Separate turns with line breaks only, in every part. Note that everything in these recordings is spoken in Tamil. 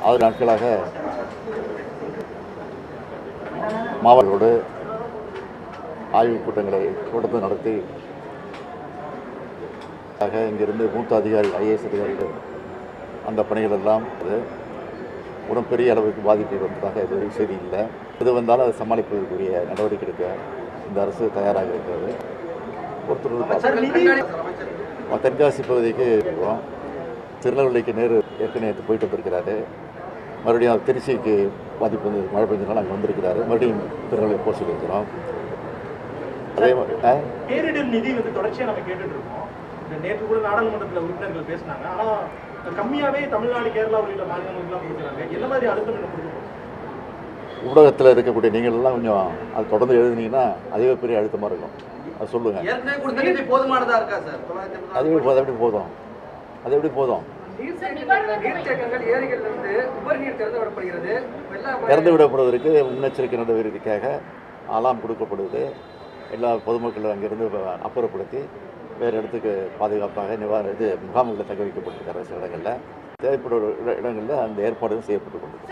6 நாட்களாக மாவட்டங்களோடு ஆய்வுக் கூட்டங்களை தொடர்ந்து நடத்தி இங்கிருந்து மூத்த அதிகாரிகள் ஐஏஎஸ் அதிகாரிகள் அந்த பணிகள் எல்லாம் உடன் பெரிய அளவுக்கு பாதிப்பு வந்ததாக இதுவரை செய்தி இல்லை. இது வந்தாலும் அதை சமாளிப்பதற்குரிய நடவடிக்கை எடுக்க இந்த அரசு தயாராக இருக்கிறது. தென்காசி பகுதிக்கு போகிறோம். திருநெல்வேலிக்கு ஏற்கனவே போயிட்டு வந்திருக்கிறாரு. மறுபடியும் திருச்சிக்கு பாதிப்பு வந்து மழை பெஞ்சதுனால அங்கே வந்திருக்கிறாரு. மறுபடியும் திருநெல்வேலி போக சொல்லியிருக்கிறோம். அதே மாதிரி
பேரிடர் நிதி வந்து தொடர்ச்சியாக நம்ம கேட்டுட்டு இருக்கோம். நேற்று கூட நாடாளுமன்றத்தில் உறுப்பினர்கள் பேசினாங்க. ஆனால் கம்மியாகவே தமிழ்நாடு, கேரளா உள்ளிட்ட மாநிலங்களுக்குலாம் கொடுக்குறாங்க. என்ன மாதிரி அழுத்தம் என்ன கொடுக்கணும்?
ஊடகத்தில் இருக்கக்கூடிய நீங்கள் எல்லாம் கொஞ்சம் அது தொடர்ந்து எழுதுனீங்கன்னா அதுவே பெரிய அழுத்தமாக இருக்கும். அது சொல்லுங்க.
போதுமானதா இருக்கா சார்?
அது எப்படி போதும்? அது எப்படி போதும்? திறந்து விடப்படுவதற்கு முன்னெச்சரிக்கை நடவடிக்கைக்காக அலாம் கொடுக்கப்படுது. எல்லா பொதுமக்களும் அங்கிருந்து அப்புறப்படுத்தி வேறு இடத்துக்கு பாதுகாப்பாக முகாம்களில் தங்க வைக்கப்பட்டிருக்கிற சில இடங்களில் தேவைப்படும் இடங்களில் அந்த ஏற்பாடுகள் செய்யப்பட்டு கொண்டிருக்கு.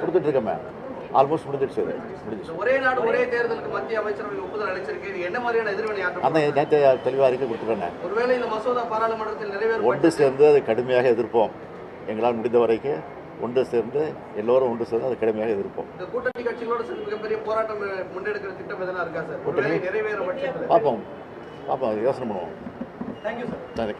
கொடுத்துட்டு இருக்கமே, ஆல்மோஸ்ட் முடிஞ்சிடுச்சு.
ஒரே நாடு ஒரே தேர்தலுக்கு மத்திய அமைச்சரவை ஒப்புதல் அளிச்சிருக்கு. இது என்ன மாதிரியான எதிர்வினை?
அந்த நேற்று தெளிவாக அறிக்கை கொடுத்துட்டேன்.
ஒருவேளை இந்த மசோதா பாராளுமன்றத்தில் நிறைவேறும்.
ஒன்று சேர்ந்து அதை கடுமையாக எதிர்ப்போம். எங்களால் முடிந்த வரைக்கும் ஒன்று சேர்ந்து எல்லோரும் ஒன்று சேர்ந்து அதை கடுமையாக எதிர்ப்போம்.
இந்த கூட்டணி கட்சிகளோட மிகப்பெரிய போராட்டம் முன்னெடுக்கிற திட்டம் எதனா இருக்கா சார்? நிறைவேற பட்சத்தில்
பார்ப்போம், யோசனை பண்ணுவோம்.
Thank you sir.
தேங்க்யூ.